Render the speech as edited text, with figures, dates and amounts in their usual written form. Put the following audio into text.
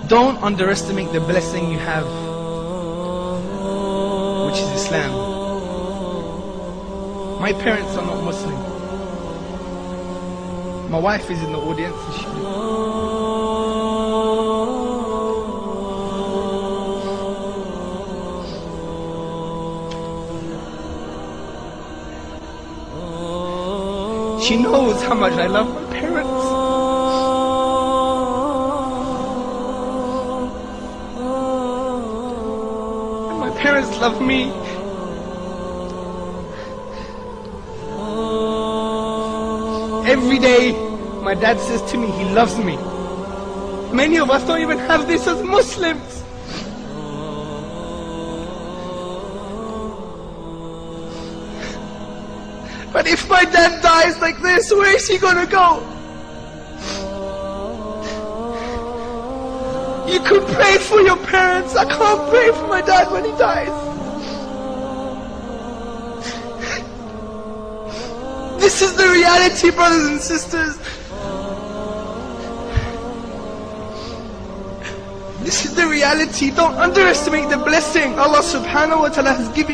Don't underestimate the blessing you have, which is Islam. My parents are not Muslim. My wife is in the audience and she knows how much I love my parents. And my parents love me. Every day, my dad says to me, he loves me. Many of us don't even have this as Muslims. But if my dad dies like this, where is he gonna go? You could pray for your parents. I can't pray for my dad when he dies. This is the reality, brothers and sisters. This is the reality. Don't underestimate the blessing Allah subhanahu wa ta'ala has given you.